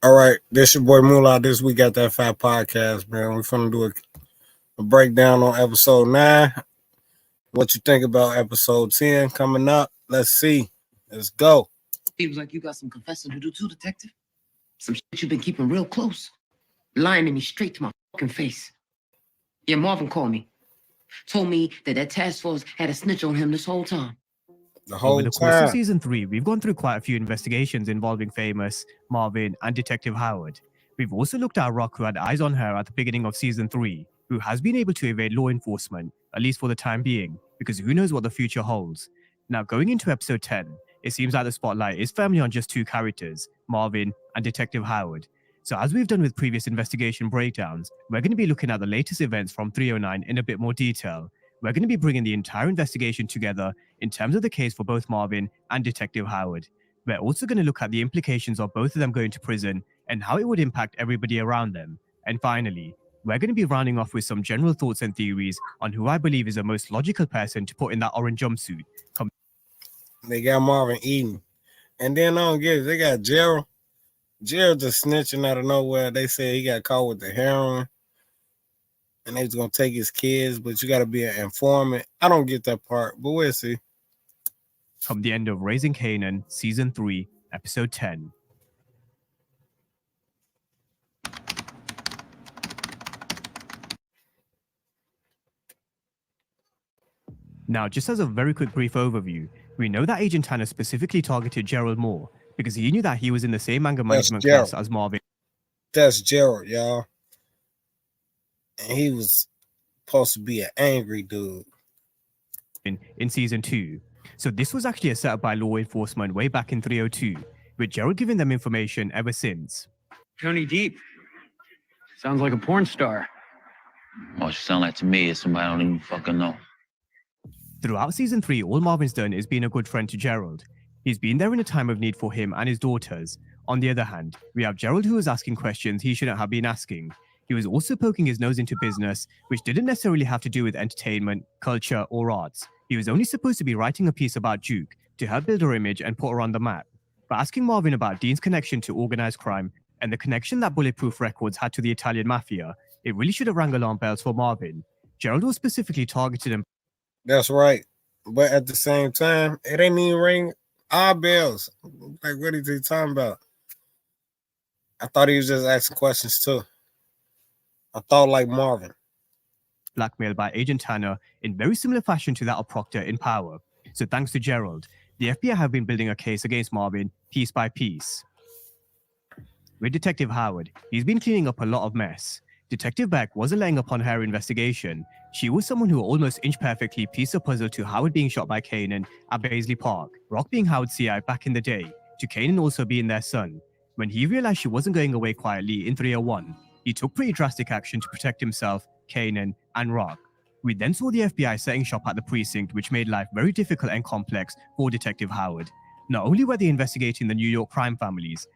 All right, this your boy Moolah. This week at that Fat Podcast, man. We're gonna do a breakdown on episode 9. What you think about episode 10 coming up? Let's see. Let's go. Seems like you got some confessing to do too, detective. Some shit you've been keeping real close. Lying to me straight to my fucking face. Yeah, Marvin called me. Told me that task force had a snitch on him this whole time. The whole Over the course time. of season 3, we've gone through quite a few investigations involving Famous, Marvin, and Detective Howard. We've also looked at Rock, who had eyes on her at the beginning of season 3, who has been able to evade law enforcement, at least for the time being, because who knows what the future holds. Now, going into episode 10, it seems like the spotlight is firmly on just two characters, Marvin and Detective Howard. So as we've done with previous investigation breakdowns, we're going to be looking at the latest events from 309 in a bit more detail. We're going to be bringing the entire investigation together in terms of the case for both Marvin and Detective Howard. We're also going to look at the implications of both of them going to prison and how it would impact everybody around them. And finally, we're going to be rounding off with some general thoughts and theories on who I believe is the most logical person to put in that orange jumpsuit. They got Marvin eating. And then I don't get it. They got Gerald. Gerald just snitching out of nowhere. They said he got caught with the heroin. And they was going to take his kids, but you got to be an informant. I don't get that part, but we'll see. From the end of Raising Kanan, Season 3, Episode 10. Now, just as a very quick brief overview, we know that Agent Tanner specifically targeted Gerald Moore because he knew that he was in the same anger management class as Marvin. That's Gerald, y'all. And he was supposed to be an angry dude. In Season 2. So this was actually a setup by law enforcement way back in 302, with Gerald giving them information ever since. Tony Deep. Sounds like a porn star. Oh, she sound like to me is somebody I don't even fucking know. Throughout Season 3, all Marvin's done is being a good friend to Gerald. He's been there in a time of need for him and his daughters. On the other hand, we have Gerald who was asking questions he shouldn't have been asking. He was also poking his nose into business, which didn't necessarily have to do with entertainment, culture, or arts. He was only supposed to be writing a piece about Duke to help build her image and put her on the map. But asking Marvin about Dean's connection to organized crime and the connection that Bulletproof Records had to the Italian mafia, it really should have rang alarm bells for Marvin. Gerald was specifically targeted and... That's right. But at the same time, it ain't even ring our bells. Like, what is he talking about? I thought he was just asking questions too. I thought like Marvin. Blackmailed by Agent Tanner in very similar fashion to that of Proctor in Power. So thanks to Gerald, the FBI have been building a case against Marvin piece by piece. With Detective Howard, he's been cleaning up a lot of mess. Detective Beck wasn't laying upon her investigation. She was someone who almost inch-perfectly pieced a puzzle to Howard being shot by Kanan at Baisley Park, Rock being Howard's CI back in the day, to Kanan also being their son. When he realized she wasn't going away quietly in 301, he took pretty drastic action to protect himself, Kanan, and Rock. We then saw the FBI setting shop at the precinct, which made life very difficult and complex for Detective Howard. Not only were they investigating the New York crime families,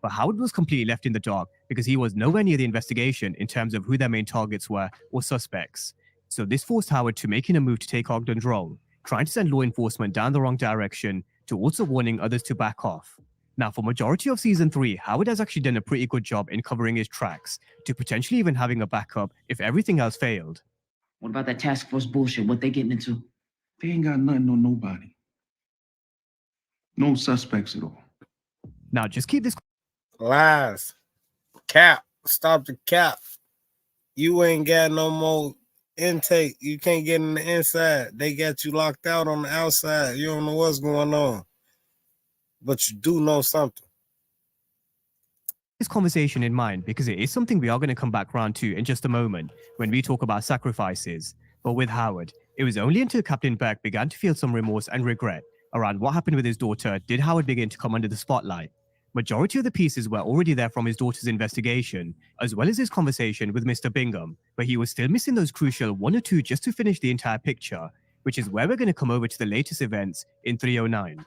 but Howard was completely left in the dark because he was nowhere near the investigation in terms of who their main targets were or suspects. So this forced Howard to making a move to take Ogden's role, trying to send law enforcement down the wrong direction, to also warning others to back off. Now, for majority of Season 3, Howard has actually done a pretty good job in covering his tracks, to potentially even having a backup if everything else failed. What about that task force bullshit? What they getting into? They ain't got nothing on nobody. No suspects at all. Now, just keep this... Lies. Cap. Stop the cap. You ain't got no more intake. You can't get in the inside. They got you locked out on the outside. You don't know what's going on. But you do know something. This conversation in mind because it is something we are going to come back around to in just a moment when we talk about sacrifices. But with Howard, it was only until Captain Beck began to feel some remorse and regret around what happened with his daughter did Howard begin to come under the spotlight. Majority of the pieces were already there from his daughter's investigation, as well as his conversation with Mr. Bingham, but he was still missing those crucial one or two just to finish the entire picture, which is where we're going to come over to the latest events in 309.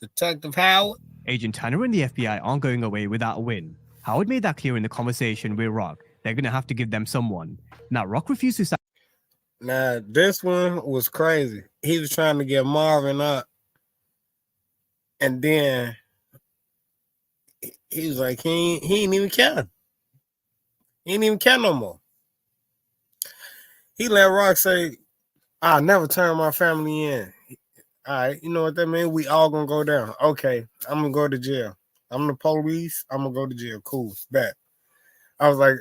Detective Howard. Agent Tanner and the FBI aren't going away without a win. Howard made that clear in the conversation with Rock. They're going to have to give them someone. Now, Rock refused to... Now, this one was crazy. He was trying to get Marvin up And then he was like, he ain't even care. He ain't even care no more. He let Rock say, I'll never turn my family in. All right, you know what that means? We all gonna go down. Okay, I'm gonna go to jail. I'm the police. I'm gonna go to jail. Cool, bet. I was like,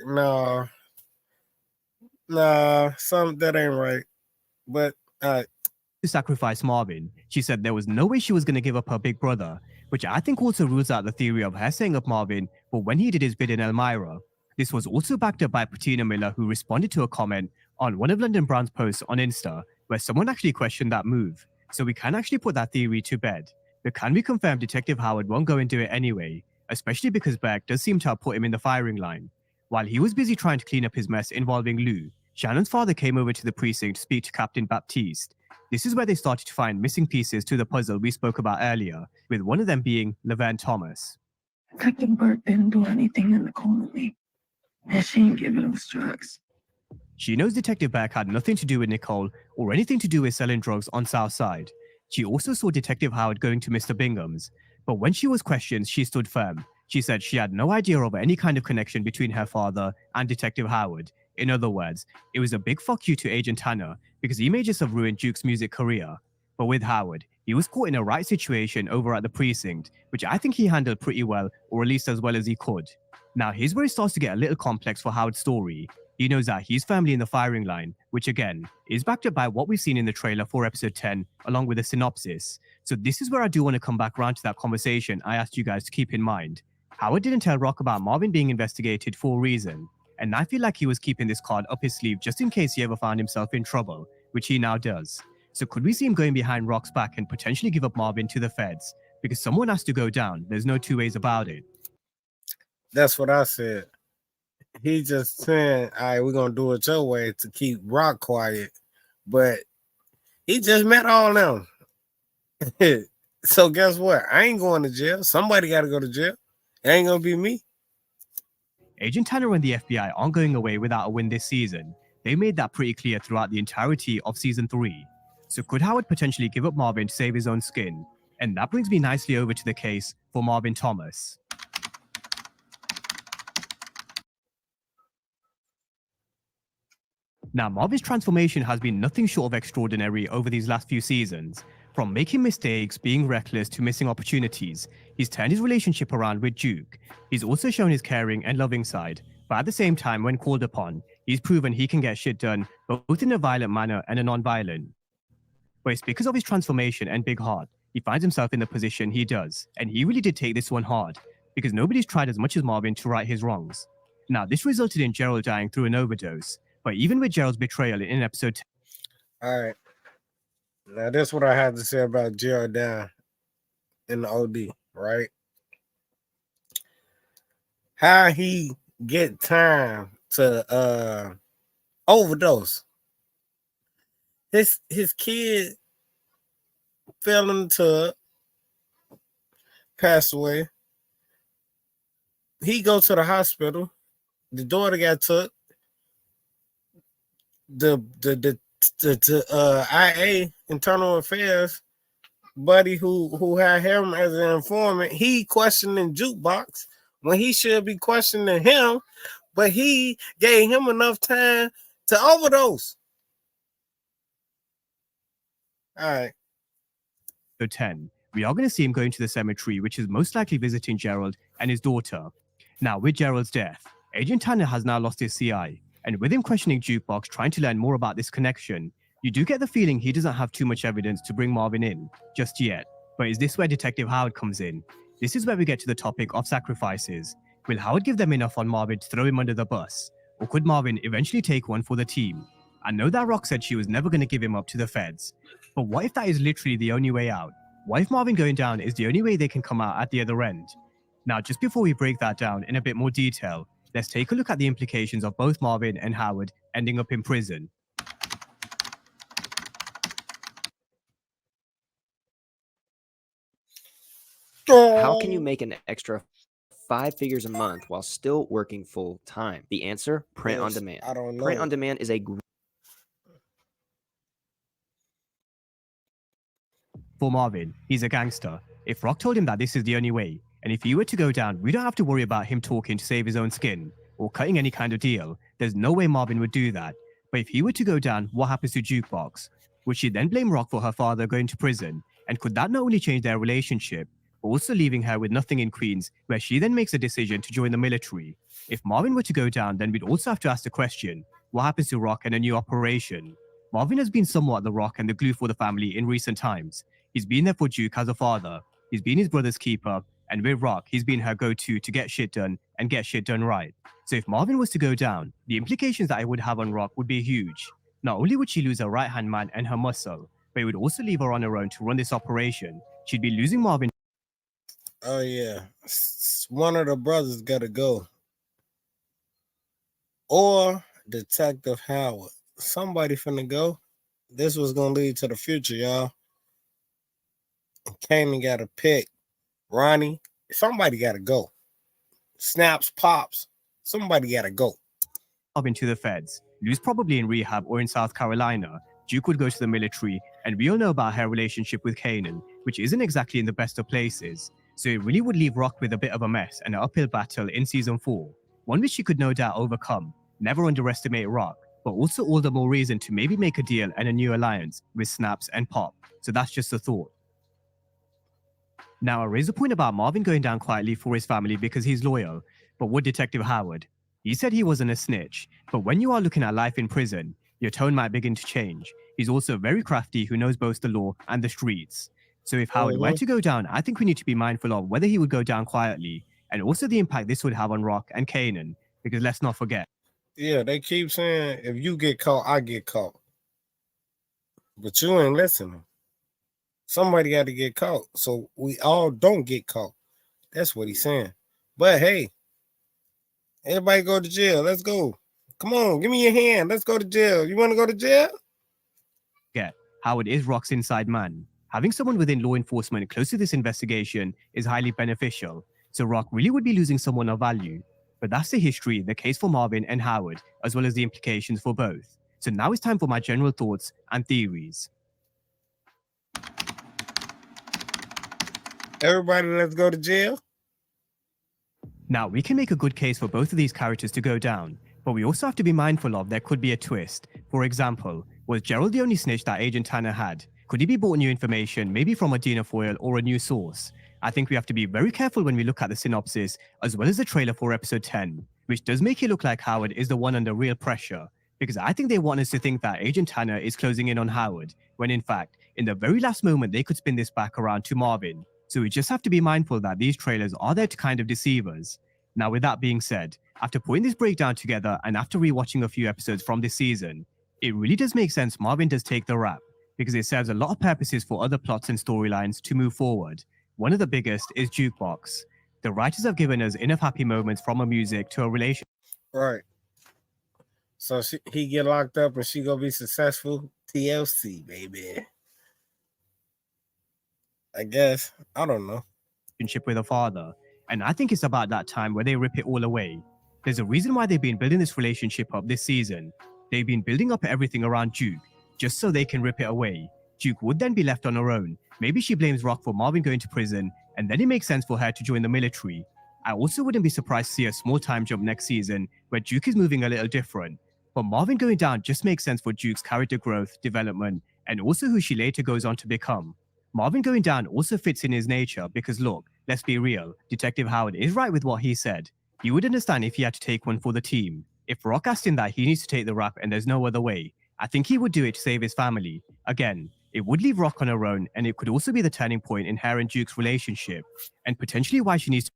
nah, something that ain't right. But to sacrifice Marvin, she said there was no way she was going to give up her big brother, which I think also rules out the theory of her saying up Marvin for when he did his bid in Elmira. This was also backed up by Patina Miller, who responded to a comment on one of London Brown's posts on Insta, where someone actually questioned that move. So we can actually put that theory to bed. But can we confirm Detective Howard won't go and do it anyway, especially because Beck does seem to have put him in the firing line. While he was busy trying to clean up his mess involving Lou, Shannon's father came over to the precinct to speak to Captain Baptiste. This is where they started to find missing pieces to the puzzle we spoke about earlier, with one of them being Laverne Thomas. Detective Burke didn't do anything to Nicole and me, and she ain't giving him drugs. She knows Detective Beck had nothing to do with Nicole or anything to do with selling drugs on Southside. She also saw Detective Howard going to Mr. Bingham's, but when she was questioned, she stood firm. She said she had no idea of any kind of connection between her father and Detective Howard. In other words, it was a big fuck you to Agent Tanner because he may just have ruined Duke's music career. But with Howard, he was caught in a right situation over at the precinct, which I think he handled pretty well, or at least as well as he could. Now, here's where it starts to get a little complex for Howard's story. He knows that he's firmly in the firing line, which again, is backed up by what we've seen in the trailer for episode 10, along with a synopsis. So this is where I do want to come back around to that conversation I asked you guys to keep in mind. Howard didn't tell Rock about Marvin being investigated for a reason, and I feel like he was keeping this card up his sleeve just in case he ever found himself in trouble, which he now does. So could we see him going behind Rock's back and potentially give up Marvin to the feds? Because someone has to go down, there's no two ways about it. That's what I said. He just saying, all right, we're going to do it your way to keep Rock quiet. But he just met all them. So guess what? I ain't going to jail. Somebody got to go to jail. It ain't going to be me. Agent Tanner and the FBI aren't going away without a win this season. They made that pretty clear throughout the entirety of Season 3. So could Howard potentially give up Marvin to save his own skin? And that brings me nicely over to the case for Marvin Thomas. Now, Marvin's transformation has been nothing short of extraordinary over these last few seasons. From making mistakes, being reckless, to missing opportunities, he's turned his relationship around with Duke. He's also shown his caring and loving side, but at the same time, when called upon, he's proven he can get shit done, both in a violent manner and a non-violent. But it's because of his transformation and big heart, he finds himself in the position he does, and he really did take this one hard, because nobody's tried as much as Marvin to right his wrongs. Now, this resulted in Gerald dying through an overdose, but even with Gerald's betrayal in episode 10. All right. Now, that's what I have to say about Gerald down in the OD, right? How he get time to overdose. His kid fell in the tub, passed away. He go to the hospital. The daughter got took. The IA Internal Affairs buddy who had him as an informant, he questioning Jukebox when he should be questioning him, but he gave him enough time to overdose. All right. So 10, we are going to see him going to the cemetery, which is most likely visiting Gerald and his daughter. Now, with Gerald's death, Agent Tanner has now lost his CI, and with him questioning Jukebox, trying to learn more about this connection, you do get the feeling he doesn't have too much evidence to bring Marvin in, just yet. But is this where Detective Howard comes in? This is where we get to the topic of sacrifices. Will Howard give them enough on Marvin to throw him under the bus? Or could Marvin eventually take one for the team? I know that Rock said she was never going to give him up to the feds, but what if that is literally the only way out? What if Marvin going down is the only way they can come out at the other end? Now, just before we break that down in a bit more detail, let's take a look at the implications of both Marvin and Howard ending up in prison. How can you make an extra 5 figures a month while still working full time? The answer: print on demand. I don't know. Print on demand is a For Marvin, he's a gangster. If Rock told him that this is the only way, and if he were to go down, we don't have to worry about him talking to save his own skin or cutting any kind of deal. There's no way Marvin would do that. But if he were to go down, what happens to Jukebox? Would she then blame Rock for her father going to prison? And could that not only change their relationship, but also leaving her with nothing in Queens, where she then makes a decision to join the military? If Marvin were to go down, then we'd also have to ask the question, what happens to Rock and a new operation? Marvin has been somewhat the rock and the glue for the family in recent times. He's been there for Duke as a father. He's been his brother's keeper. And with Rock, he's been her go-to to get shit done and get shit done right. So if Marvin was to go down, the implications that it would have on Rock would be huge. Not only would she lose her right-hand man and her muscle, but it would also leave her on her own to run this operation. She'd be losing Marvin. Oh yeah, one of the brothers got to go, or Detective Howard. Somebody finna go. This was gonna lead to the future, y'all. Kanan got to pick. Ronnie, somebody got to go. Snaps, pops, somebody got to go. Marvin to the feds. Lou's probably in rehab or in South Carolina. Duke would go to the military, and we all know about her relationship with Kanan, which isn't exactly in the best of places. So it really would leave Rock with a bit of a mess and an uphill battle in season 4, one which she could no doubt overcome. Never underestimate Rock, but also all the more reason to maybe make a deal and a new alliance with Snaps and Pop. So that's just a thought. Now, I raise a point about Marvin going down quietly for his family because he's loyal, but would Detective Howard? He said he wasn't a snitch, but when you are looking at life in prison, your tone might begin to change. He's also very crafty who knows both the law and the streets. So if Howard were to go down, I think we need to be mindful of whether he would go down quietly, and also the impact this would have on Rock and Kanan, because let's not forget. Yeah, they keep saying, if you get caught, I get caught. But you ain't listening. Somebody got to get caught, so we all don't get caught. That's what he's saying. But hey, everybody go to jail. Let's go. Come on, give me your hand. Let's go to jail. You want to go to jail? Yeah, Howard is Rock's inside man. Having someone within law enforcement close to this investigation is highly beneficial, so Rock really would be losing someone of value. But that's the history, the case for Marvin and Howard, as well as the implications for both. So now it's time for my general thoughts and theories. Everybody, let's go to jail. Now, we can make a good case for both of these characters to go down, but we also have to be mindful of there could be a twist. For example, was Gerald the only snitch that Agent Tanner had? Could he be bought new information, maybe from a Dina Foyle or a new source? I think we have to be very careful when we look at the synopsis, as well as the trailer for episode 10, which does make it look like Howard is the one under real pressure, because I think they want us to think that Agent Tanner is closing in on Howard, when in fact, in the very last moment, they could spin this back around to Marvin. So we just have to be mindful that these trailers are there to kind of deceive us. Now, with that being said, after putting this breakdown together and after rewatching a few episodes from this season, it really does make sense Marvin does take the rap, because it serves a lot of purposes for other plots and storylines to move forward. One of the biggest is Jukebox. The writers have given us enough happy moments from a music to a relationship. Right. So he get locked up and she gonna be successful. TLC, baby. I guess. I don't know. With a father, and I think it's about that time where they rip it all away. There's a reason why they've been building this relationship up this season. They've been building up everything around Duke, just so they can rip it away. Duke would then be left on her own. Maybe she blames Rock for Marvin going to prison, and then it makes sense for her to join the military. I also wouldn't be surprised to see a small time jump next season, where Duke is moving a little different. But Marvin going down just makes sense for Duke's character growth, development, and also who she later goes on to become. Marvin going down also fits in his nature because look, let's be real, Detective Howard is right with what he said. You would understand if he had to take one for the team. If Rock asked him that he needs to take the rap and there's no other way, I think he would do it to save his family. Again, it would leave Rock on her own, and it could also be the turning point in her and Duke's relationship, and potentially why she needs to.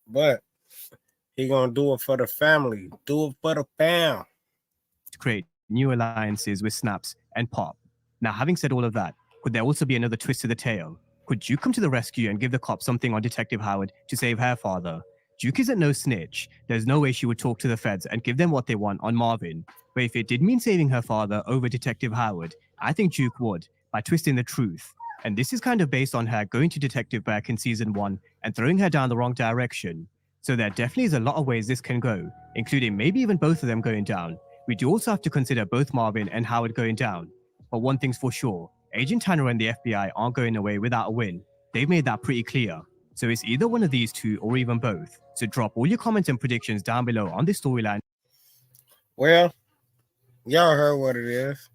But he gonna do it for the family, do it for the fam. To create new alliances with Snaps and Pop. Now, having said all of that, could there also be another twist to the tale? Could Duke come to the rescue and give the cops something on Detective Howard to save her father? Duke isn't no snitch. There's no way she would talk to the feds and give them what they want on Marvin. But if it did mean saving her father over Detective Howard, I think Duke would, by twisting the truth. And this is kind of based on her going to Detective Burke in season 1 and throwing her down the wrong direction. So there definitely is a lot of ways this can go, including maybe even both of them going down. We do also have to consider both Marvin and Howard going down. But one thing's for sure, Agent Tanner and the FBI aren't going away without a win. They've made that pretty clear. So it's either one of these two or even both. So drop all your comments and predictions down below on this storyline. Well, y'all heard what it is.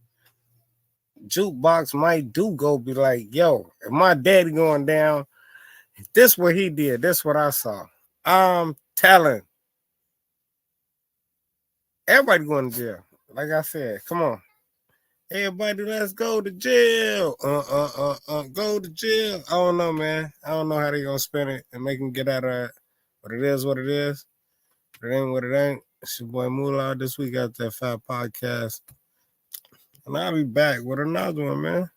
Jukebox might go be like, yo, if my daddy going down, if this what he did, this what I saw. I'm telling. Everybody going to jail. Like I said, come on. Everybody, let's go to jail. Go to jail. I don't know, man. I don't know how they gonna spin it and make them get out of it. But it is what it is. It ain't what it ain't. It's your boy Moolah this week at that Fat Podcast. And I'll be back with another one, man.